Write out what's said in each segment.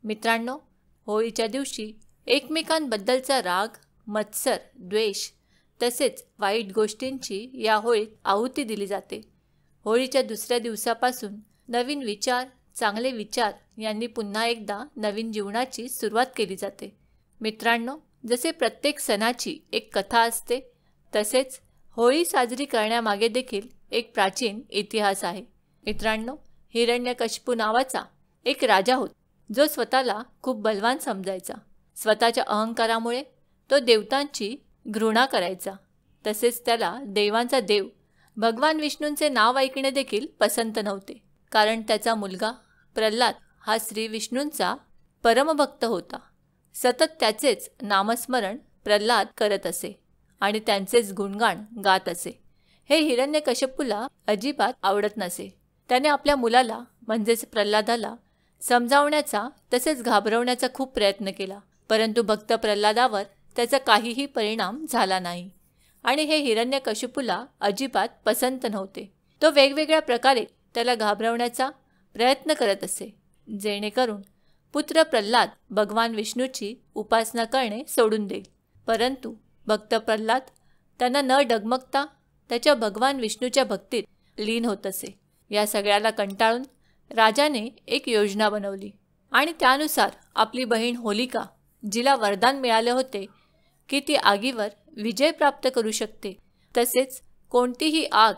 मित्रांनो, होळीच्या दिवशी एकमेकांबद्दलचा राग, मत्सर, द्वेष तसेच वाईट गोष्टींची या होळीत आहुती दिली जाते. होळीच्या दुसऱ्या दिवसापासून नवीन विचार, चांगले विचार यांनी पुन्हा एकदा नवीन जीवनाची सुरुवात केली जाते. मित्रांनो, जसे प्रत्येक सणाची एक कथा असते, तसेच होळी साजरी करण्यामागे देखील एक प्राचीन इतिहास आहे. मित्रांनो, हिरण्यकशिपू नावाचा एक राजा होता, जो स्वतःला खूप बलवान समजायचा. स्वतःच्या अहंकारामुळे तो देवतांची घृणा करायचा. तसेच त्याला देवांचा देव भगवान विष्णूंचे नाव ऐकणे देखील पसंत नव्हते, कारण त्याचा मुलगा प्रल्हाद हा श्री विष्णूंचा परमभक्त होता. सतत त्याचेच नामस्मरण प्रल्हाद करत असे आणि त्यांचेच गुणगान गात असे. हे हिरण्यकशिपूला अजिबात आवडत नसे. त्याने आपल्या मुलाला म्हणजेच प्रल्हादाला समजावण्याचा तसेच घाबरवण्याचा खूप प्रयत्न केला, परंतु भक्त प्रल्हादावर त्याचा काहीही परिणाम झाला नाही आणि हे हिरण्यकशिपूला अजिबात पसंत नव्हते. तो वेगवेगळ्या प्रकारे त्याला घाबरवण्याचा प्रयत्न करत असे, जेणेकरून पुत्र प्रल्हाद भगवान विष्णूची उपासना करणे सोडून देईल. परंतु भक्त प्रल्हाद त्यांना न डगमगता त्याच्या भगवान विष्णूच्या भक्तीत लीन होत असे. या सगळ्याला कंटाळून राजाने एक योजना बनवली आणि त्यानुसार आपली बहीण होलिका, जिला वरदान मिळाले होते की ती आगीवर विजय प्राप्त करू शकते, तसेच कोणतीही आग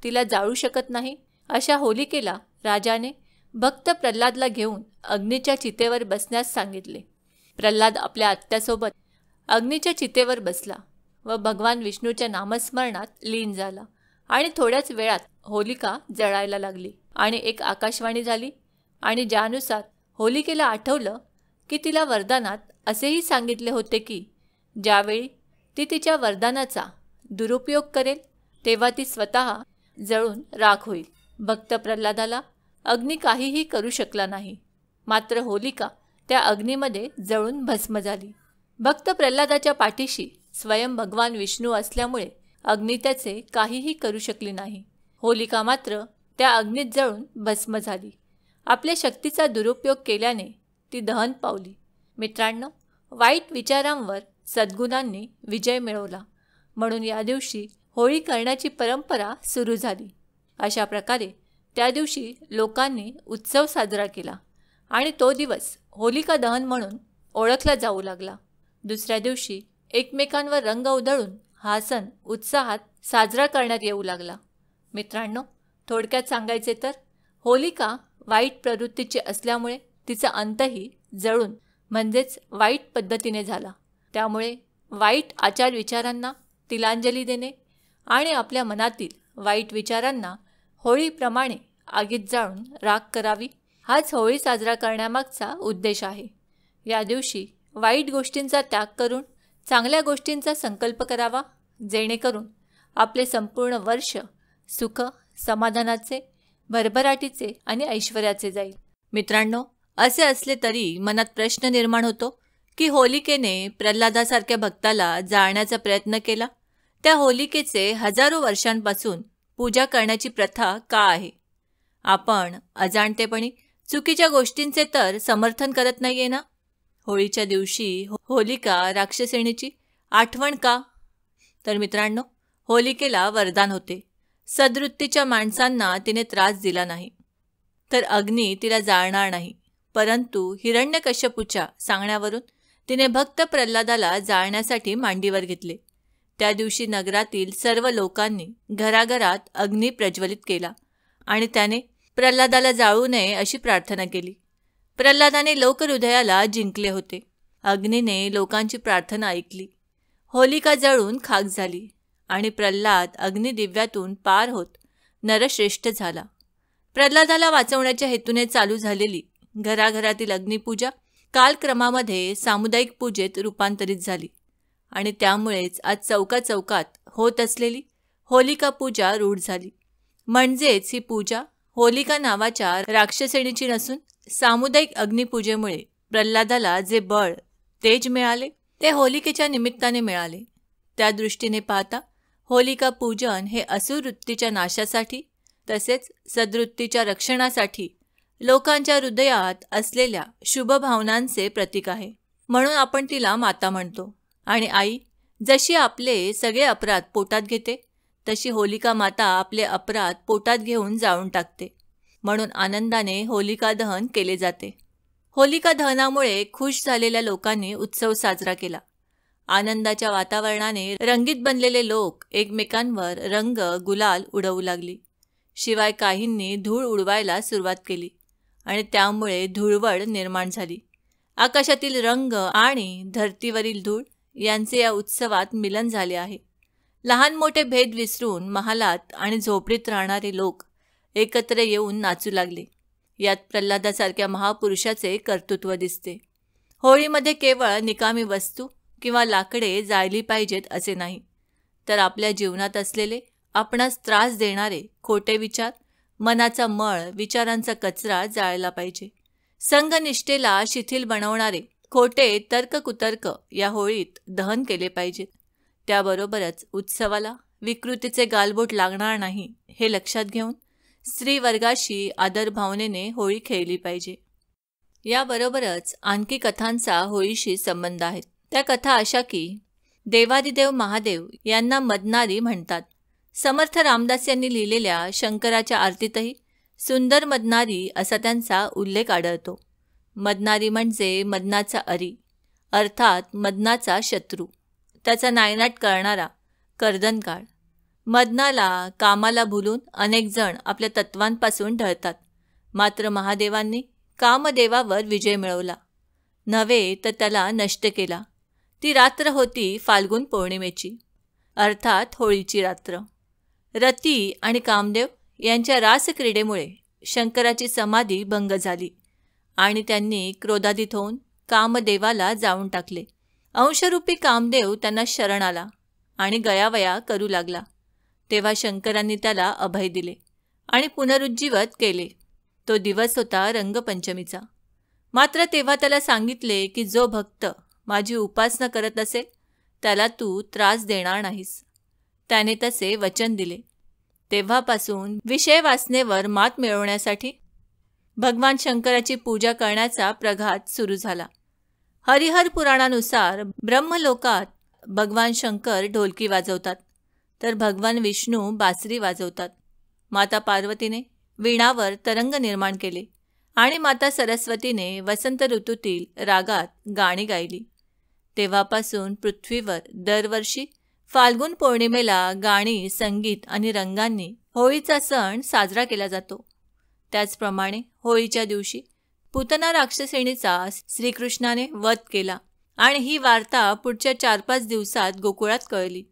तिला जाळू शकत नाही, अशा होलिकेला राजाने भक्त प्रल्हादला घेऊन अग्नीच्या चितेवर बसण्यास सांगितले. प्रल्हाद आपल्या आत्यासोबत अग्नीच्या चितेवर बसला व भगवान विष्णूच्या नामस्मरणात लीन झाला आणि थोड्याच वेळात होलिका जळायला लागली आणि एक आकाशवाणी झाली आणि ज्यानुसार होलिकेला आठवलं की तिला वरदानात असेही सांगितले होते की ज्यावेळी ती तिच्या वरदानाचा दुरुपयोग करेल तेव्हा ती स्वतः जळून राख होईल. भक्त प्रल्हादाला अग्नी काहीही करू शकला नाही, मात्र होलिका त्या अग्नीमध्ये जळून भस्म झाली. भक्त प्रल्हादाच्या पाठीशी स्वयं भगवान विष्णू असल्यामुळे अग्नी त्याचे काहीही करू शकली नाही. होलिका मात्र त्या अग्नीत जळून भस्म झाली. आपल्या शक्तीचा दुरुपयोग केल्याने ती दहन पावली. मित्रांनो, वाईट विचारांवर सद्गुणांनी विजय मिळवला, म्हणून या दिवशी होळी करण्याची परंपरा सुरू झाली. अशा प्रकारे त्या दिवशी लोकांनी उत्सव साजरा केला आणि तो दिवस होलिका दहन म्हणून ओळखला जाऊ लागला. दुसऱ्या दिवशी एकमेकांवर रंग उधळून हा सण उत्साहात साजरा करण्यात येऊ लागला. मित्रांनो, थोडक्यात सांगायचे तर होलिका वाईट प्रवृत्तीची असल्यामुळे तिचा अंतही जळून म्हणजेच वाईट पद्धतीने झाला. त्यामुळे वाईट आचार विचारांना तिलांजली देणे आणि आपल्या मनातील वाईट विचारांना होळीप्रमाणे आगीत जाळून राख करावी, हाच होळी साजरा करण्यामागचा उद्देश आहे. या दिवशी वाईट गोष्टींचा त्याग करून चांगल्या गोष्टींचा संकल्प करावा, जेणेकरून आपले संपूर्ण वर्ष सुख, समाधानाचे, भरभराटीचे आणि ऐश्वर्याचे जाईल. मित्रांनो, असे असले तरी मनात प्रश्न निर्माण होतो की होलिकेने प्रल्हादासारख्या भक्ताला जाळण्याचा प्रयत्न केला. त्या होलिकेचे हजारो वर्षांपासून पूजा करण्याची प्रथा का आहे? आपण अजाणतेपणी चुकीच्या गोष्टींचे तर समर्थन करत नाहीये ना? होळीच्या दिवशी होलिका राक्षसिणीची आठवण का? तर मित्रांनो, होलिकेला वरदान होते, सद्वृत्तीच्या माणसांना तिने त्रास दिला नाही तर अग्नी तिला जाळणार नाही. परंतु हिरण्यकशिपूच्या सांगण्यावरून तिने भक्त प्रल्हादाला जाळण्यासाठी मांडीवर घेतले. त्या दिवशी नगरातील सर्व लोकांनी घराघरात अग्नी प्रज्वलित केला आणि त्याने प्रल्हादाला जाळू नये अशी प्रार्थना केली. प्रल्हादाने लोकहृदयाला जिंकले होते. अग्नीने लोकांची प्रार्थना ऐकली. होलिका जळून खाक झाली आणि प्रल्हाद अग्निदिव्यातून पार होत नरश्रेष्ठ झाला. प्रल्हादाला वाचवण्याच्या हेतूने चालू झालेली घराघरातील अग्निपूजा कालक्रमामध्ये सामुदायिक पूजेत रूपांतरित झाली आणि त्यामुळेच आज चौकाचौकात होत असलेली होलिका पूजा रूढ झाली. म्हणजेच ही पूजा होलिका नावाच्या राक्षसिणीची नसून सामुदायिक अग्निपूजेमुळे प्रल्हादाला जे बळ, तेज मिळाले ते होलिकेच्या निमित्ताने मिळाले. त्या दृष्टीने पाहता होलिका पूजन हे असुर वृत्तीच्या नाशासाठी तसेच सद्वृत्तीच्या रक्षणासाठी लोकांच्या हृदयात असलेल्या शुभ भावनांचे प्रतीक आहे. म्हणून आपण तिला माता म्हणतो. आणि आई जशी आपले सगळे अपराध पोटात घेते, तशी होलिका माता आपले अपराध पोटात घेऊन जाळून टाकते. म्हणून आनंदाने होलिका दहन केले जाते. होलिका दहनामुळे खुश झालेल्या लोकांनी उत्सव साजरा केला. आनंदाच्या वातावरणाने रंगीत बनलेले लोक एकमेकांवर रंग गुलाल उडवू लागली. शिवाय काहींनी धूळ उडवायला सुरुवात केली आणि त्यामुळे धूळवड निर्माण झाली. आकाशातील रंग आणि धर्तीवरील धूळ यांचे या उत्सवात मिलन झाले आहे. लहान मोठे भेद विसरून महालात आणि झोपडीत राहणारे लोक एकत्र येऊन नाचू लागले. यात प्रल्हादासारख्या महापुरुषाचे कर्तृत्व दिसते. होळीमध्ये केवळ निकामी वस्तू किंवा लाकडे जाळली पाहिजेत असे नाही, तर आपल्या जीवनात असलेले आपणास त्रास देणारे खोटे विचार, मनाचा मळ, विचारांचा कचरा जाळला पाहिजे. संघनिष्ठेला शिथिल बनवणारे खोटे तर्ककुतर्क या होळीत दहन केले पाहिजेत. त्याबरोबरच उत्सवाला विकृतीचे गालबोट लागणार नाही हे लक्षात घेऊन स्त्री वर्गाशी आदरभावनेने होळी खेळली पाहिजे. याबरोबरच आणखी कथांचा होळीशी संबंध आहे. त्या कथा अशा की देवादिदेव महादेव यांना मदनारी म्हणतात. समर्थ रामदास यांनी लिहिलेल्या शंकराच्या आरतीतही सुंदर मदनारी असा त्यांचा उल्लेख आढळतो. मदनारी म्हणजे मदनाचा अरी, अर्थात मदनाचा शत्रू, त्याचा नायनाट करणारा कर्दनकाळ. मदनाला कामाला भुलून अनेक जण आपल्या तत्वांपासून ढळतात. मात्र महादेवांनी कामदेवावर विजय मिळवला नव्हे तर त्याला नष्ट केला. ती रात्र होती फाल्गुन पौर्णिमेची, अर्थात होळीची रात्र. रती आणि कामदेव यांच्या रासक्रीडेमुळे शंकराची समाधी भंग झाली आणि त्यांनी क्रोधाधित होऊन कामदेवाला जाळून टाकले. अंशरूपी कामदेव त्यांना शरण आला आणि गयावया करू लागला. तेव्हा शंकरांनी त्याला अभय दिले आणि पुनरुज्जीवत केले. तो दिवस होता रंगपंचमीचा. मात्र तेव्हा त्याला सांगितले की जो भक्त माझी उपासना करत असेल त्याला तू त्रास देणार नाहीस. त्याने तसे वचन दिले. तेव्हापासून विषय वासनेवर मात मिळवण्यासाठी भगवान शंकराची पूजा करण्याचा प्रघात सुरू झाला. हरिहर पुराणानुसार ब्रह्मलोकात भगवान शंकर ढोलकी वाजवतात, तर भगवान विष्णू बासरी वाजवतात. माता पार्वतीने वीणावर तरंग निर्माण केले आणि माता सरस्वतीने वसंत ऋतूतील रागात गाणी गायली. तेव्हापासून पृथ्वीवर दरवर्षी फाल्गुन पौर्णिमेला गाणी, संगीत आणि रंगांनी होळीचा सण साजरा केला जातो. त्याचप्रमाणे होळीच्या दिवशी पूतना राक्षसिणीचा श्रीकृष्णाने वध केला आणि ही वार्ता पुढच्या 4-5 दिवसात गोकुळात कळली.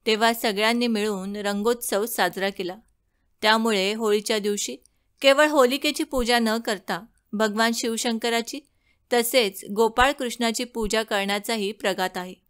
तेव्हा सगळ्यांनी मिळून रंगोत्सव साजरा केला. त्यामुळे होळीच्या दिवशी केवळ होलिकेची पूजा न करता भगवान शिवशंकराची तसेच गोपाळ कृष्णाची पूजा करण्याचाही प्रघात आहे.